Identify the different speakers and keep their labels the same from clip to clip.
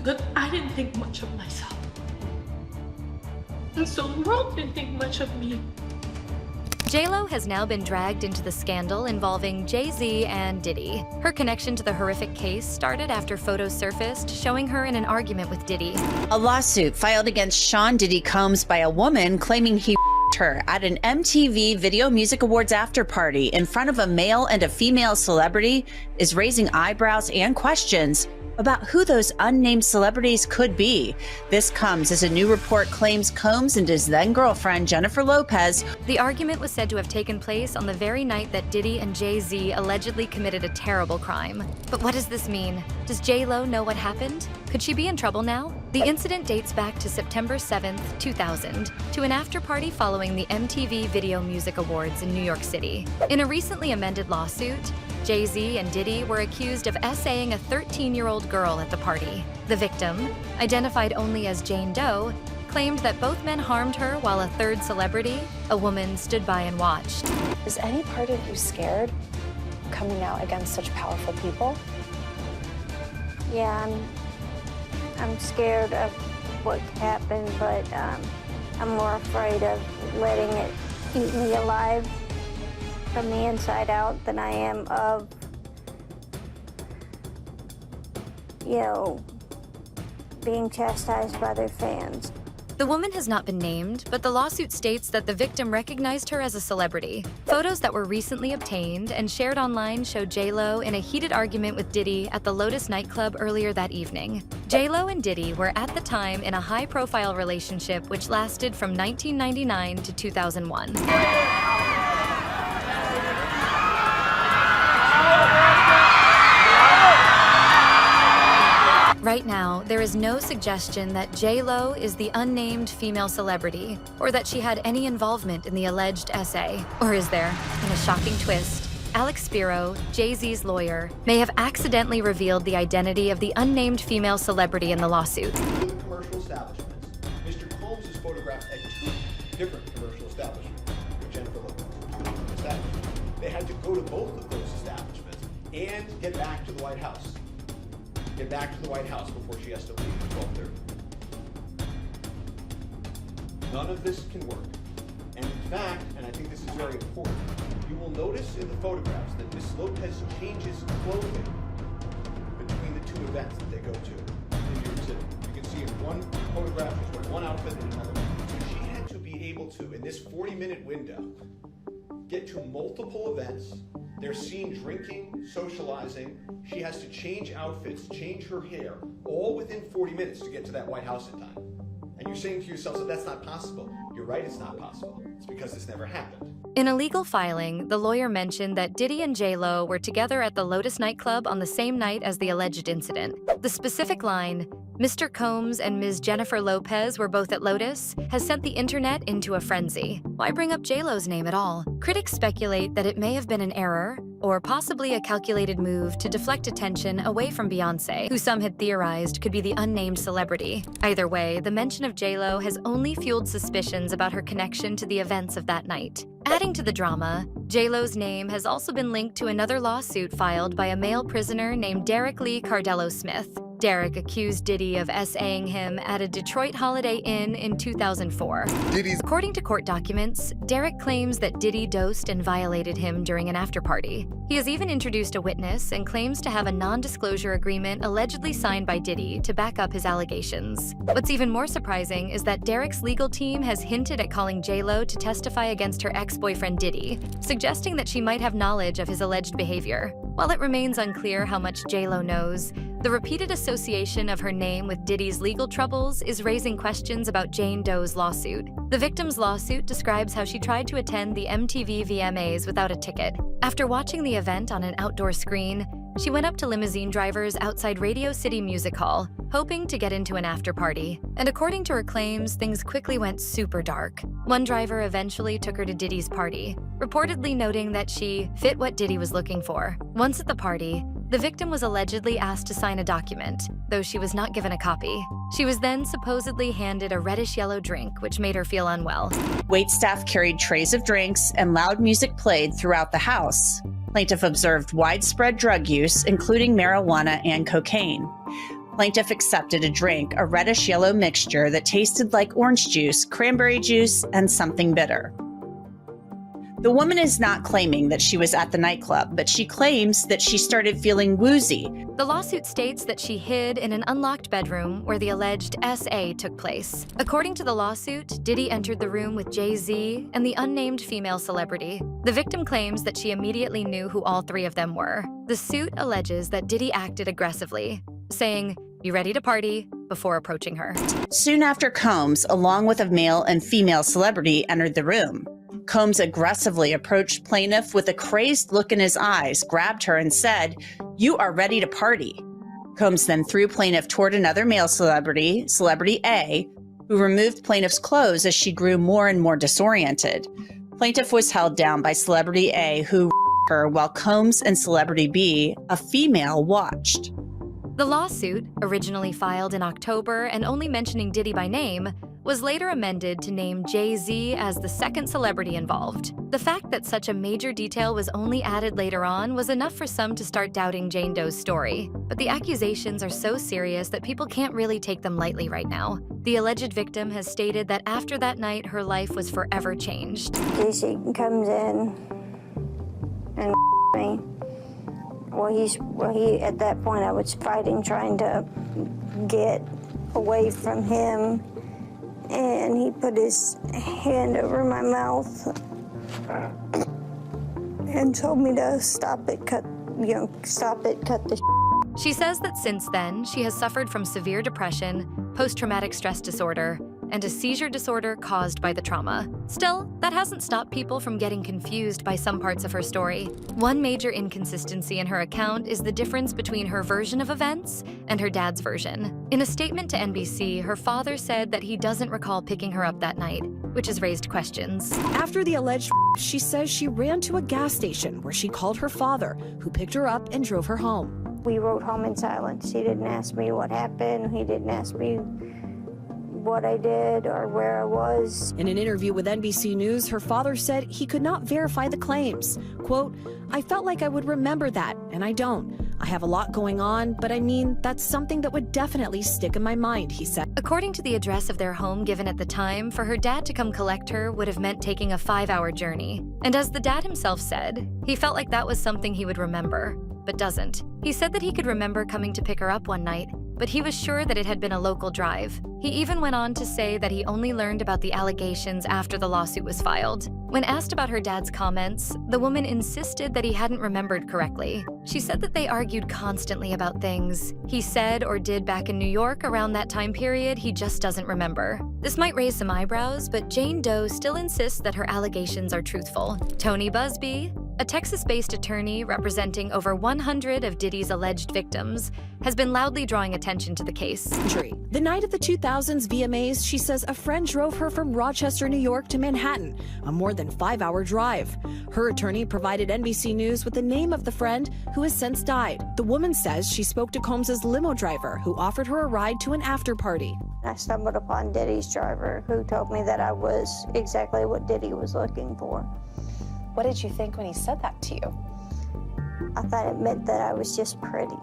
Speaker 1: because I didn't think much of myself. And so the world didn't think much of me.
Speaker 2: J.Lo has now been dragged into the scandal involving JayZ and Diddy. Her connection to the horrific case started after photos surfaced showing her in an argument with Diddy.
Speaker 3: A lawsuit filed against Sean Diddy Combs by a woman claiming he her at an MTV Video Music Awards after party in front of a male and a female celebrity is raising eyebrows and questions about who those unnamed celebrities could be. This comes as a new report claims Combs and his then-girlfriend, Jennifer Lopez.
Speaker 2: The argument was said to have taken place on the very night that Diddy and Jay-Z allegedly committed a terrible crime. But what does this mean? Does J.Lo know what happened? Could she be in trouble now? The incident dates back to September 7th, 2000, to an after-party following the MTV Video Music Awards in New York City. In a recently amended lawsuit, Jay-Z and Diddy were accused of essaying a 13-year-old girl at the party. The victim, identified only as Jane Doe, claimed that both men harmed her while a third celebrity, a woman, stood by and watched.
Speaker 4: Is any part of you scared coming out against such powerful people?
Speaker 5: Yeah, I'm scared of what happened, but I'm more afraid of letting it eat me alive from the inside out than I am of, being chastised by their fans.
Speaker 2: The woman has not been named, but the lawsuit states that the victim recognized her as a celebrity. Photos that were recently obtained and shared online show J.Lo in a heated argument with Diddy at the Lotus nightclub earlier that evening. J.Lo and Diddy were at the time in a high-profile relationship which lasted from 1999 to 2001. Right now, there is no suggestion that J.Lo is the unnamed female celebrity or that she had any involvement in the alleged essay. Or is there? In a shocking twist, Alex Spiro, Jay-Z's lawyer, may have accidentally revealed the identity of the unnamed female celebrity in the lawsuit.
Speaker 6: For the commercial establishments, Mr. Combs is photographed at two different commercial establishments with Jennifer Lopez. They had to go to both of those establishments and get back to the White House. Get back to the White House before she has to leave at 12:30. None of this can work. And in fact, and I think this is very important, you will notice in the photographs that Ms. Lopez changes clothing between the two events that they go to in New York City. You can see in one photograph she's wearing one outfit and another. So she had to be able to, in this 40-minute window, get to multiple events. They're seen drinking, socializing. She has to change outfits, change her hair, all within 40 minutes to get to that White House in time. And you're saying to yourself that that's not possible. You're right, it's not possible. It's because this never happened.
Speaker 2: In a legal filing, the lawyer mentioned that Diddy and J.Lo were together at the Lotus nightclub on the same night as the alleged incident. The specific line, "Mr. Combs and Ms. Jennifer Lopez were both at Lotus," has sent the internet into a frenzy. Why bring up J.Lo's name at all? Critics speculate that it may have been an error, or possibly a calculated move to deflect attention away from Beyonce, who some had theorized could be the unnamed celebrity. Either way, the mention of J.Lo has only fueled suspicions about her connection to the events of that night. Adding to the drama, J.Lo's name has also been linked to another lawsuit filed by a male prisoner named Derek Lee Cardello Smith. Derek accused Diddy of essaying him at a Detroit Holiday Inn in 2004. According to court documents, Derek claims that Diddy dosed and violated him during an after-party. He has even introduced a witness and claims to have a non-disclosure agreement allegedly signed by Diddy to back up his allegations. What's even more surprising is that Derek's legal team has hinted at calling J.Lo to testify against her ex-boyfriend Diddy, suggesting that she might have knowledge of his alleged behavior. While it remains unclear how much J.Lo knows, the repeated association of her name with Diddy's legal troubles is raising questions about Jane Doe's lawsuit. The victim's lawsuit describes how she tried to attend the MTV VMAs without a ticket. After watching the event on an outdoor screen, she went up to limousine drivers outside Radio City Music Hall, hoping to get into an after-party. And according to her claims, things quickly went super dark. One driver eventually took her to Diddy's party, reportedly noting that she fit what Diddy was looking for. Once at the party, the victim was allegedly asked to sign a document, though she was not given a copy. She was then supposedly handed a reddish-yellow drink, which made her feel unwell.
Speaker 3: Waitstaff carried trays of drinks and loud music played throughout the house. Plaintiff observed widespread drug use, including marijuana and cocaine. Plaintiff accepted a drink, a reddish-yellow mixture that tasted like orange juice, cranberry juice, and something bitter. The woman is not claiming that she was at the nightclub, but she claims that she started feeling woozy.
Speaker 2: The lawsuit states that she hid in an unlocked bedroom where the alleged SA took place. According to the lawsuit, Diddy entered the room with JayZ and the unnamed female celebrity. The victim claims that she immediately knew who all three of them were. The suit alleges that Diddy acted aggressively, saying, "You ready to party?" before approaching her.
Speaker 3: Soon after, Combs, along with a male and female celebrity, entered the room. Combs aggressively approached plaintiff with a crazed look in his eyes, grabbed her, and said, "You are ready to party." Combs then threw plaintiff toward another male celebrity, Celebrity A, who removed plaintiff's clothes as she grew more and more disoriented. Plaintiff was held down by Celebrity A, who her while Combs and Celebrity B, a female, watched.
Speaker 2: The lawsuit, originally filed in October and only mentioning Diddy by name, was later amended to name JayZ as the second celebrity involved. The fact that such a major detail was only added later on was enough for some to start doubting Jane Doe's story. But the accusations are so serious that people can't really take them lightly right now. The alleged victim has stated that after that night, her life was forever changed.
Speaker 5: JayZ comes in and me. Well, at that point I was fighting, trying to get away from him. And he put his hand over my mouth and told me to stop it, cut the
Speaker 2: She says that since then, she has suffered from severe depression, post-traumatic stress disorder, and a seizure disorder caused by the trauma. Still, that hasn't stopped people from getting confused by some parts of her story. One major inconsistency in her account is the difference between her version of events and her dad's version. In a statement to NBC, her father said that he doesn't recall picking her up that night, which has raised questions.
Speaker 7: After the alleged she says she ran to a gas station where she called her father, who picked her up and drove her home.
Speaker 5: We rode home in silence. He didn't ask me what happened. He didn't ask me what I did or where I was.
Speaker 7: In an interview with NBC News, her father said he could not verify the claims. Quote, "I felt like I would remember that, and I don't. I have a lot going on, but I mean, that's something that would definitely stick in my mind," he said.
Speaker 2: According to the address of their home given at the time, for her dad to come collect her would have meant taking a 5-hour journey. And as the dad himself said, he felt like that was something he would remember, but doesn't. He said that he could remember coming to pick her up one night, but he was sure that it had been a local drive. He even went on to say that he only learned about the allegations after the lawsuit was filed. When asked about her dad's comments, the woman insisted that he hadn't remembered correctly. She said that they argued constantly about things he said or did back in New York around that time period he just doesn't remember. This might raise some eyebrows, but Jane Doe still insists that her allegations are truthful. Tony Buzby, a Texas-based attorney representing over 100 of Diddy's alleged victims, has been loudly drawing attention to the case.
Speaker 7: The night of the 2000s VMAs, she says a friend drove her from Rochester, New York to Manhattan, a more than 5-hour drive. Her attorney provided NBC News with the name of the friend who has since died. The woman says she spoke to Combs's limo driver, who offered her a ride to an after party.
Speaker 5: I stumbled upon Diddy's driver, who told me that I was exactly what Diddy was looking for.
Speaker 4: What did you think when he said that to you?
Speaker 5: I thought it meant that I was just pretty.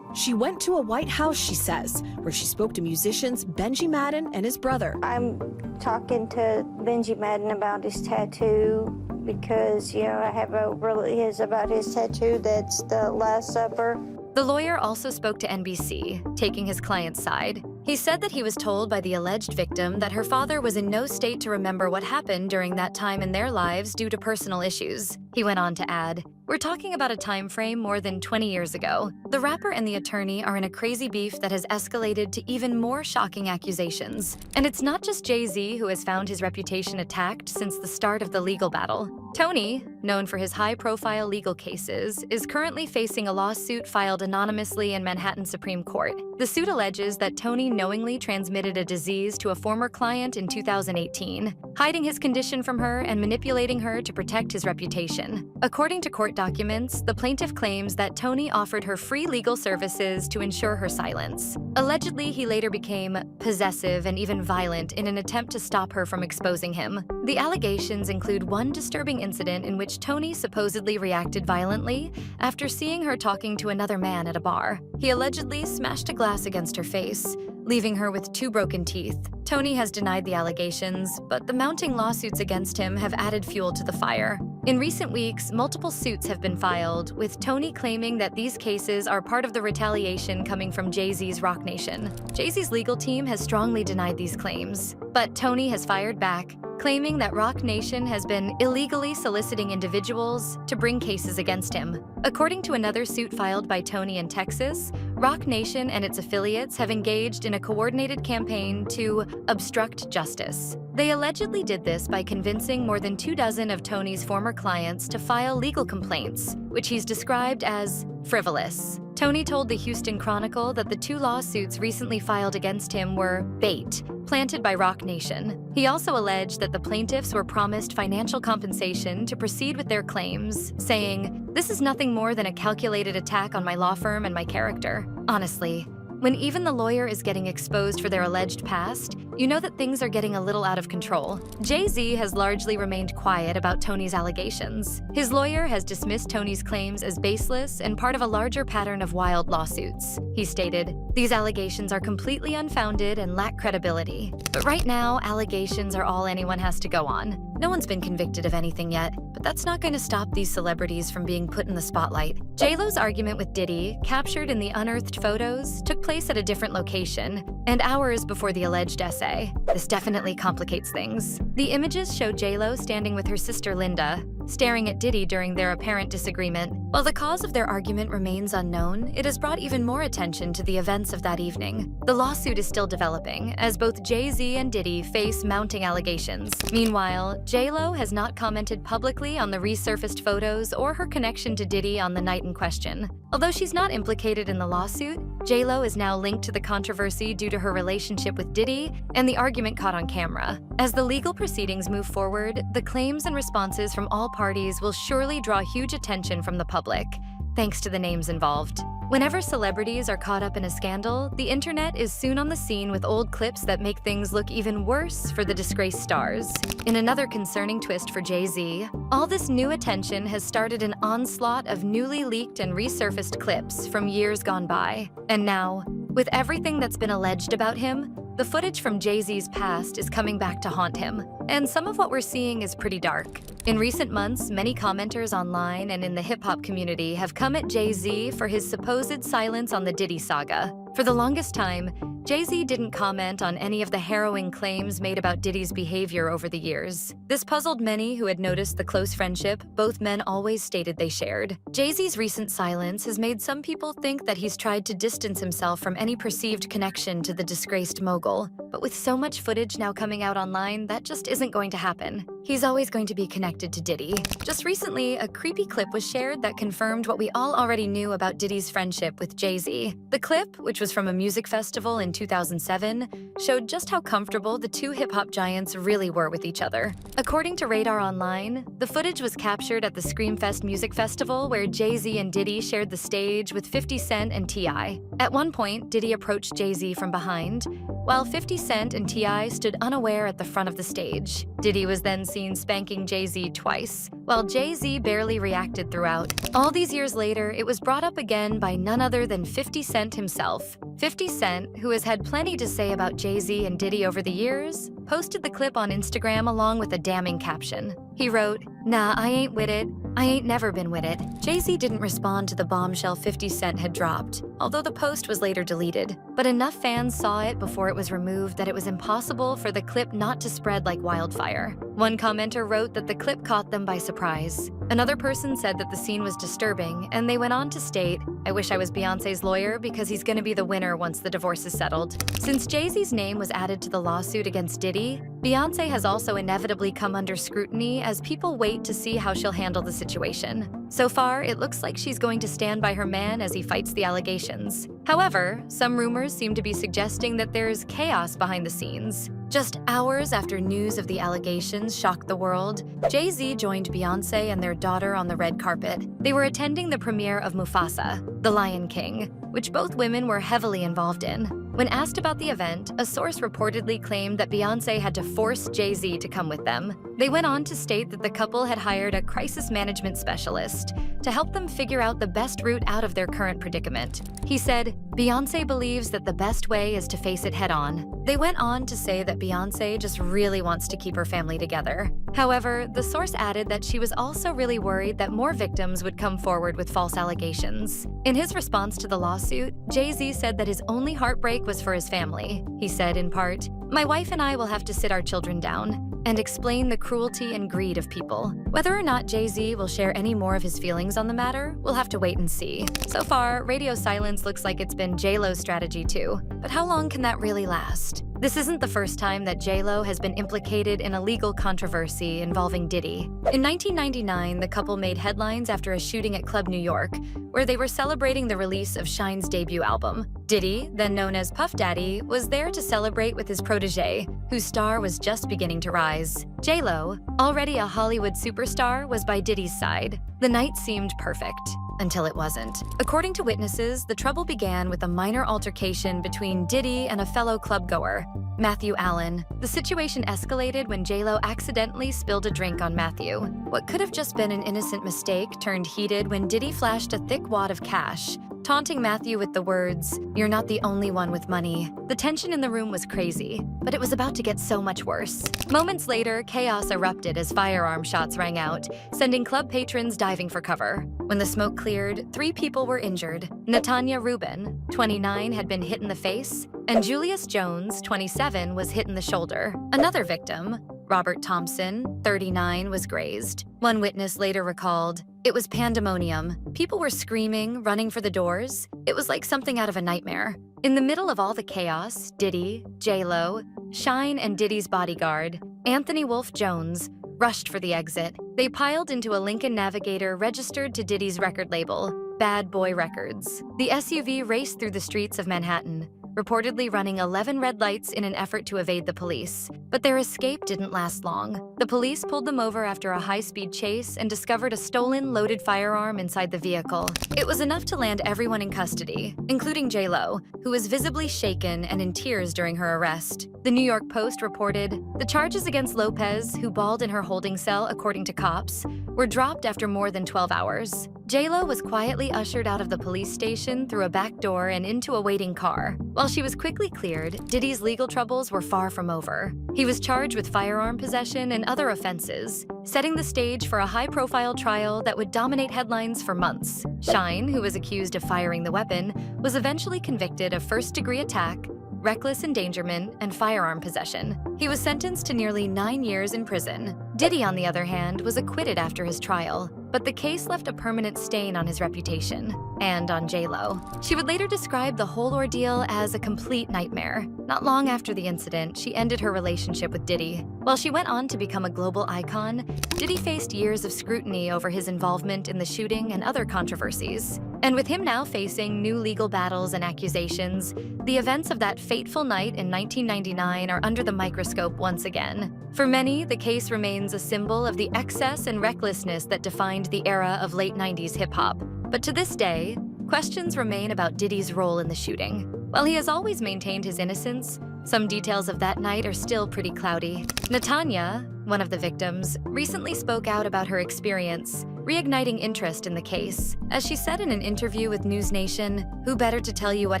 Speaker 7: She went to a White House, she says, where she spoke to musicians Benji Madden and his brother.
Speaker 5: I'm talking to Benji Madden about his tattoo because, I have about his tattoo that's the Last Supper.
Speaker 2: The lawyer also spoke to NBC, taking his client's side. He said that he was told by the alleged victim that her father was in no state to remember what happened during that time in their lives due to personal issues. He went on to add, "We're talking about a time frame more than 20 years ago. The rapper and the attorney are in a crazy beef that has escalated to even more shocking accusations. And it's not just JayZ who has found his reputation attacked since the start of the legal battle. Tony, known for his high-profile legal cases, is currently facing a lawsuit filed anonymously in Manhattan Supreme Court. The suit alleges that Tony knowingly transmitted a disease to a former client in 2018, hiding his condition from her and manipulating her to protect his reputation. litigation. According to court documents, the plaintiff claims that Tony offered her free legal services to ensure her silence. Allegedly, he later became possessive and even violent in an attempt to stop her from exposing him. The allegations include one disturbing incident in which Tony supposedly reacted violently after seeing her talking to another man at a bar. He allegedly smashed a glass against her face, leaving her with 2 broken teeth. Tony has denied the allegations, but the mounting lawsuits against him have added fuel to the fire. In recent weeks, multiple suits have been filed, with Tony claiming that these cases are part of the retaliation coming from JayZ's Roc Nation. JayZ's legal team has strongly denied these claims, but Tony has fired back, claiming that Roc Nation has been illegally soliciting individuals to bring cases against him. According to another suit filed by Tony in Texas, Roc Nation and its affiliates have engaged in a coordinated campaign to obstruct justice. They allegedly did this by convincing more than 24 of Tony's former clients to file legal complaints, which he's described as frivolous. Tony told the Houston Chronicle that the 2 lawsuits recently filed against him were bait, planted by Roc Nation. He also alleged that the plaintiffs were promised financial compensation to proceed with their claims, saying, "This is nothing more than a calculated attack on my law firm and my character." Honestly, when even the lawyer is getting exposed for their alleged past, you know that things are getting a little out of control. JayZ has largely remained quiet about Tony's allegations. His lawyer has dismissed Tony's claims as baseless and part of a larger pattern of wild lawsuits. He stated, "These allegations are completely unfounded and lack credibility. But right now, allegations are all anyone has to go on. No one's been convicted of anything yet, but that's not going to stop these celebrities from being put in the spotlight." J-Lo's argument with Diddy, captured in the unearthed photos, took place at a different location, and hours before the alleged essay. This definitely complicates things. The images show J-Lo standing with her sister Linda, staring at Diddy during their apparent disagreement. While the cause of their argument remains unknown, it has brought even more attention to the events of that evening. The lawsuit is still developing, as both JayZ and Diddy face mounting allegations. Meanwhile, J-Lo has not commented publicly on the resurfaced photos or her connection to Diddy on the night in question. Although she's not implicated in the lawsuit, J-Lo is now linked to the controversy due to her relationship with Diddy and the argument caught on camera. As the legal proceedings move forward, the claims and responses from all parties will surely draw huge attention from the public, thanks to the names involved. Whenever celebrities are caught up in a scandal, the internet is soon on the scene with old clips that make things look even worse for the disgraced stars. In another concerning twist for JayZ, all this new attention has started an onslaught of newly leaked and resurfaced clips from years gone by. And now, with everything that's been alleged about him, the footage from JayZ's past is coming back to haunt him, and some of what we're seeing is pretty dark. In recent months, many commenters online and in the hip-hop community have come at JayZ for his supposed silence on the Diddy saga. For the longest time, JayZ didn't comment on any of the harrowing claims made about Diddy's behavior over the years. This puzzled many who had noticed the close friendship both men always stated they shared. JayZ's recent silence has made some people think that he's tried to distance himself from any perceived connection to the disgraced mogul. But with so much footage now coming out online, that just isn't going to happen. He's always going to be connected to Diddy. Just recently, a creepy clip was shared that confirmed what we all already knew about Diddy's friendship with JayZ. The clip, which was from a music festival in 2007, showed just how comfortable the 2 hip-hop giants really were with each other. According to Radar Online, the footage was captured at the Screamfest Music Festival where JayZ and Diddy shared the stage with 50 Cent and T.I. At one point, Diddy approached JayZ from behind, while 50 Cent and T.I. stood unaware at the front of the stage. Diddy was then seen spanking JayZ twice, while JayZ barely reacted throughout. All these years later, it was brought up again by none other than 50 Cent himself. 50 Cent, who has had plenty to say about JayZ and Diddy over the years, posted the clip on Instagram along with a damning caption. He wrote, "Nah, I ain't with it. I ain't never been with it." JayZ didn't respond to the bombshell 50 Cent had dropped, although the post was later deleted. But enough fans saw it before it was removed that it was impossible for the clip not to spread like wildfire. One commenter wrote that the clip caught them by surprise. Another person said that the scene was disturbing, and they went on to state, "I wish I was Beyonce's lawyer because he's gonna be the winner once the divorce is settled." Since JayZ's name was added to the lawsuit against Diddy, Beyonce has also inevitably come under scrutiny as people wait to see how she'll handle the situation. So far, it looks like she's going to stand by her man as he fights the allegations. However, some rumors seem to be suggesting that there's chaos behind the scenes. Just hours after news of the allegations shocked the world, JayZ joined Beyonce and their daughter on the red carpet. They were attending the premiere of Mufasa, The Lion King, which both women were heavily involved in. When asked about the event, a source reportedly claimed that Beyonce had to force JayZ to come with them. They went on to state that the couple had hired a crisis management specialist to help them figure out the best route out of their current predicament. He said, "Beyonce believes that the best way is to face it head-on." They went on to say that Beyonce just really wants to keep her family together. However, the source added that she was also really worried that more victims would come forward with false allegations. In his response to the lawsuit, JayZ said that his only heartbreak was for his family. He said, in part, "My wife and I will have to sit our children down and explain the cruelty and greed of people." Whether or not JayZ will share any more of his feelings on the matter, we'll have to wait and see. So far, radio silence looks like it's been J.Lo's strategy too. But how long can that really last? This isn't the first time that J.Lo has been implicated in a legal controversy involving Diddy. In 1999, the couple made headlines after a shooting at Club New York, where they were celebrating the release of Shine's debut album. Diddy, then known as Puff Daddy, was there to celebrate with his protege, whose star was just beginning to rise. J.Lo, already a Hollywood superstar, was by Diddy's side. The night seemed perfect. Until it wasn't. According to witnesses, the trouble began with a minor altercation between Diddy and a fellow clubgoer, Matthew Allen. The situation escalated when J.Lo accidentally spilled a drink on Matthew. What could have just been an innocent mistake turned heated when Diddy flashed a thick wad of cash, taunting Matthew with the words, "You're not the only one with money." The tension in the room was crazy, but it was about to get so much worse. Moments later, chaos erupted as firearm shots rang out, sending club patrons diving for cover. When the smoke cleared, 3 people were injured. Natanya Rubin, 29, had been hit in the face, and Julius Jones, 27, was hit in the shoulder. Another victim, Robert Thompson, 39, was grazed. One witness later recalled, "It was pandemonium. People were screaming, running for the doors. It was like something out of a nightmare." In the middle of all the chaos, Diddy, J.Lo, Shine, and Diddy's bodyguard, Anthony Wolfe Jones, rushed for the exit. They piled into a Lincoln Navigator registered to Diddy's record label, Bad Boy Records. The SUV raced through the streets of Manhattan, reportedly running 11 red lights in an effort to evade the police. But their escape didn't last long. The police pulled them over after a high-speed chase and discovered a stolen, loaded firearm inside the vehicle. It was enough to land everyone in custody, including J.Lo, who was visibly shaken and in tears during her arrest. The New York Post reported, "The charges against Lopez, who bawled in her holding cell according to cops, were dropped after more than 12 hours. J.Lo was quietly ushered out of the police station through a back door and into a waiting car. While she was quickly cleared, Diddy's legal troubles were far from over. He was charged with firearm possession and other offenses, setting the stage for a high-profile trial that would dominate headlines for months. Shine, who was accused of firing the weapon, was eventually convicted of first-degree attack, reckless endangerment, and firearm possession. He was sentenced to nearly 9 years in prison. Diddy, on the other hand, was acquitted after his trial, but the case left a permanent stain on his reputation and on J.Lo. She would later describe the whole ordeal as a complete nightmare. Not long after the incident, she ended her relationship with Diddy. While she went on to become a global icon, Diddy faced years of scrutiny over his involvement in the shooting and other controversies. And with him now facing new legal battles and accusations, the events of that fateful night in 1999 are under the microscope once again. For many, the case remains a symbol of the excess and recklessness that defined the era of late 90s hip-hop. But to this day, questions remain about Diddy's role in the shooting. While he has always maintained his innocence, some details of that night are still pretty cloudy. Natanya, one of the victims, recently spoke out about her experience, reigniting interest in the case. As she said in an interview with News Nation, "Who better to tell you what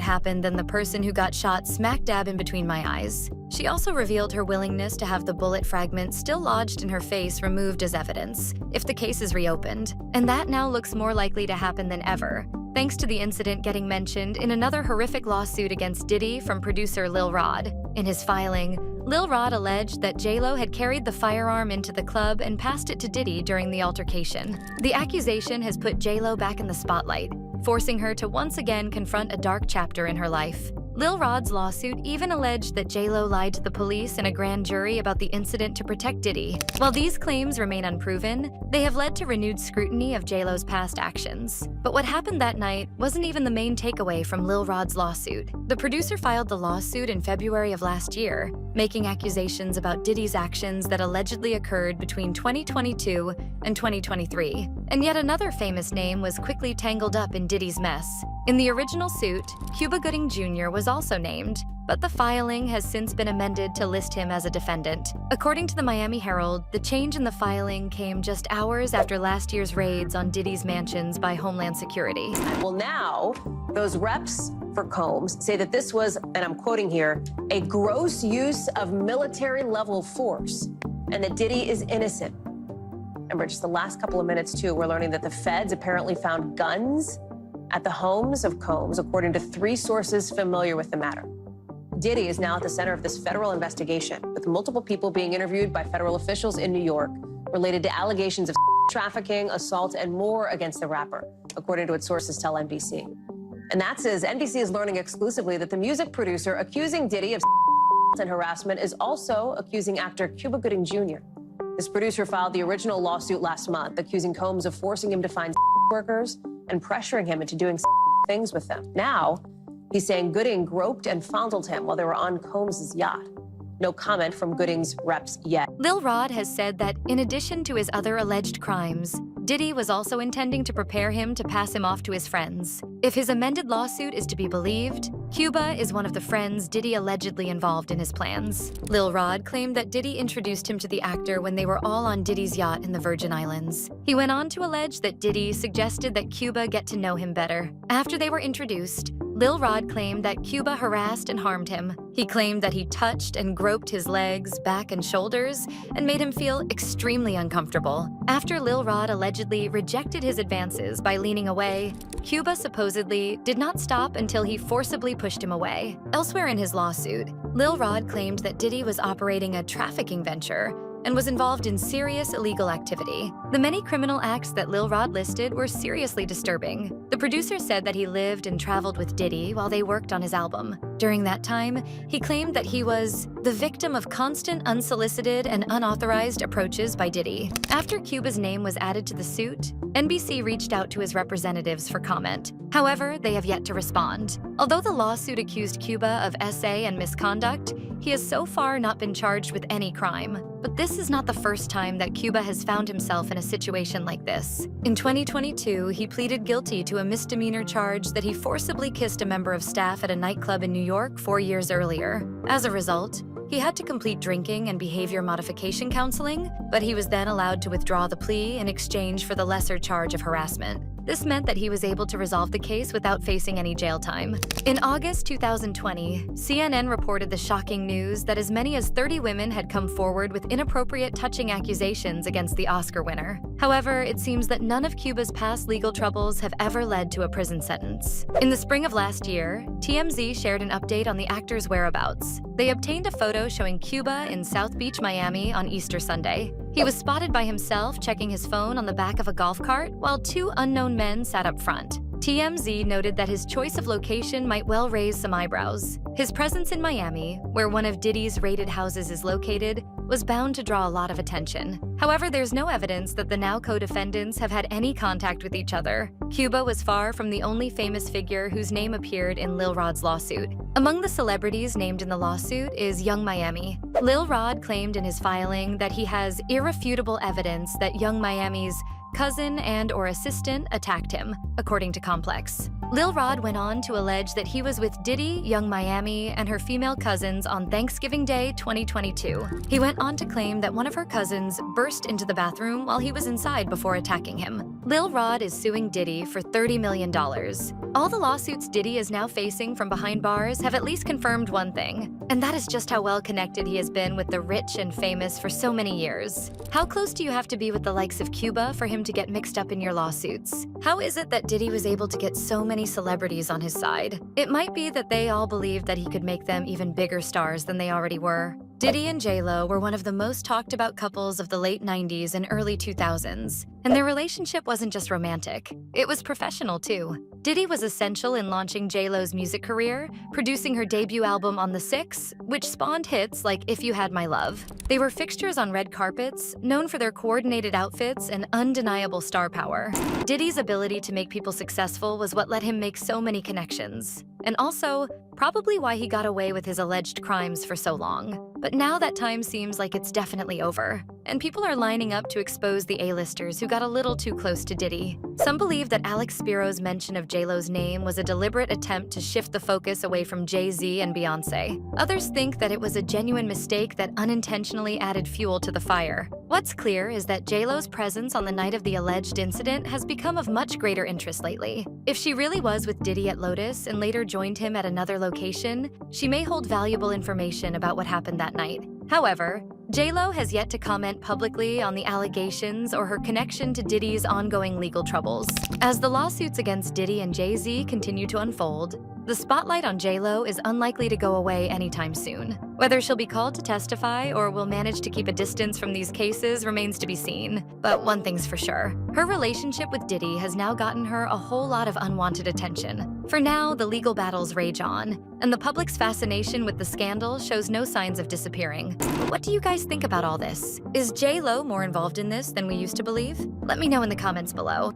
Speaker 2: happened than the person who got shot smack dab in between my eyes?" She also revealed her willingness to have the bullet fragment still lodged in her face removed as evidence, if the case is reopened. And that now looks more likely to happen than ever, thanks to the incident getting mentioned in another horrific lawsuit against Diddy from producer Lil Rod. In his filing, Lil Rod alleged that J.Lo had carried the firearm into the club and passed it to Diddy during the altercation. The accusation has put J.Lo back in the spotlight, forcing her to once again confront a dark chapter in her life. Lil Rod's lawsuit even alleged that J.Lo lied to the police and a grand jury about the incident to protect Diddy. While these claims remain unproven, They have led to renewed scrutiny of JLo's past actions. But what happened that night wasn't even the main takeaway from Lil Rod's lawsuit. The producer filed the lawsuit in February of last year, making accusations about Diddy's actions that allegedly occurred between 2022 and 2023. And yet another famous name was quickly tangled up in Diddy's mess. In the original suit, Cuba Gooding Jr. was also named, but the filing has since been amended to list him as a defendant. According to the Miami Herald, the change in the filing came just hours after last year's raids on Diddy's mansions by Homeland Security.
Speaker 8: Well, now, those reps for Combs say that this was, and I'm quoting here, a gross use of military-level force, and that Diddy is innocent. Remember, just the last couple of minutes, too, we're learning that the feds apparently found guns at the homes of Combs, according to 3 sources familiar with the matter. Diddy is now at the center of this federal investigation, with multiple people being interviewed by federal officials in New York related to allegations of trafficking, assault, and more against the rapper, according to what sources tell NBC. And that says NBC is learning exclusively that the music producer accusing Diddy of and harassment is also accusing actor Cuba Gooding Jr. This producer filed the original lawsuit last month, accusing Combs of forcing him to find workers and pressuring him into doing things with them. Now, he's saying Gooding groped and fondled him while they were on Combs' yacht. No comment from Gooding's reps yet.
Speaker 2: Lil Rod has said that in addition to his other alleged crimes, Diddy was also intending to prepare him to pass him off to his friends. If his amended lawsuit is to be believed, Cuba is one of the friends Diddy allegedly involved in his plans. Lil Rod claimed that Diddy introduced him to the actor when they were all on Diddy's yacht in the Virgin Islands. He went on to allege that Diddy suggested that Cuba get to know him better. After they were introduced, Lil Rod claimed that Cuba harassed and harmed him. He claimed that he touched and groped his legs, back, and shoulders and made him feel extremely uncomfortable. After Lil Rod allegedly rejected his advances by leaning away, Cuba supposedly did not stop until he forcibly pushed him away. Elsewhere in his lawsuit, Lil Rod claimed that Diddy was operating a trafficking venture and was involved in serious illegal activity. The many criminal acts that Lil Rod listed were seriously disturbing. The producer said that he lived and traveled with Diddy while they worked on his album. During that time, he claimed that he was the victim of constant unsolicited and unauthorized approaches by Diddy. After Cuba's name was added to the suit, NBC reached out to his representatives for comment. However, they have yet to respond. Although the lawsuit accused Cuba of SA and misconduct, he has so far not been charged with any crime. But this is not the first time that Cuba has found himself in a situation like this. In 2022, he pleaded guilty to a misdemeanor charge that he forcibly kissed a member of staff at a nightclub in New York 4 years earlier. As a result, he had to complete drinking and behavior modification counseling, but he was then allowed to withdraw the plea in exchange for the lesser charge of harassment. This meant that he was able to resolve the case without facing any jail time. In August 2020, CNN reported the shocking news that as many as 30 women had come forward with inappropriate touching accusations against the Oscar winner. However, it seems that none of Cuba's past legal troubles have ever led to a prison sentence. In the spring of last year, TMZ shared an update on the actor's whereabouts. They obtained a photo showing Cuba in South Beach, Miami on Easter Sunday. He was spotted by himself checking his phone on the back of a golf cart while 2 unknown men sat up front. TMZ noted that his choice of location might well raise some eyebrows. His presence in Miami, where one of Diddy's raided houses is located, was bound to draw a lot of attention. However, there's no evidence that the now co-defendants have had any contact with each other. Cuba was far from the only famous figure whose name appeared in Lil Rod's lawsuit. Among the celebrities named in the lawsuit is Young Miami. Lil Rod claimed in his filing that he has irrefutable evidence that Young Miami's cousin and/or assistant attacked him, according to Complex. Lil Rod went on to allege that he was with Diddy, Young Miami, and her female cousins on Thanksgiving Day 2022. He went on to claim that one of her cousins burst into the bathroom while he was inside before attacking him. Lil Rod is suing Diddy for $30 million. All the lawsuits Diddy is now facing from behind bars have at least confirmed one thing, and that is just how well connected he has been with the rich and famous for so many years. How close do you have to be with the likes of Cuba for him to get mixed up in your lawsuits? How is it that Diddy was able to get so many celebrities on his side? It might be that they all believed that he could make them even bigger stars than they already were. Diddy and J-Lo were one of the most talked about couples of the late 90s and early 2000s, and their relationship wasn't just romantic, it was professional too. Diddy was essential in launching J.Lo's music career, producing her debut album On the 6, which spawned hits like If You Had My Love. They were fixtures on red carpets, known for their coordinated outfits and undeniable star power. Diddy's ability to make people successful was what let him make so many connections, and also probably why he got away with his alleged crimes for so long. But now that time seems like it's definitely over, and people are lining up to expose the A-listers who got a little too close to Diddy. Some believe that Alex Spiro's mention of J.Lo's name was a deliberate attempt to shift the focus away from JayZ and Beyonce. Others think that it was a genuine mistake that unintentionally added fuel to the fire. What's clear is that J.Lo's presence on the night of the alleged incident has become of much greater interest lately. If she really was with Diddy at Lotus and later joined him at another location, she may hold valuable information about what happened that night. However, J.Lo has yet to comment publicly on the allegations or her connection to Diddy's ongoing legal troubles. As the lawsuits against Diddy and Jay Z continue to unfold, the spotlight on J.Lo is unlikely to go away anytime soon. Whether she'll be called to testify or will manage to keep a distance from these cases remains to be seen. But one thing's for sure, her relationship with Diddy has now gotten her a whole lot of unwanted attention. For now, the legal battles rage on, and the public's fascination with the scandal shows no signs of disappearing. But what do you guys think about all this? Is J.Lo more involved in this than we used to believe? Let me know in the comments below.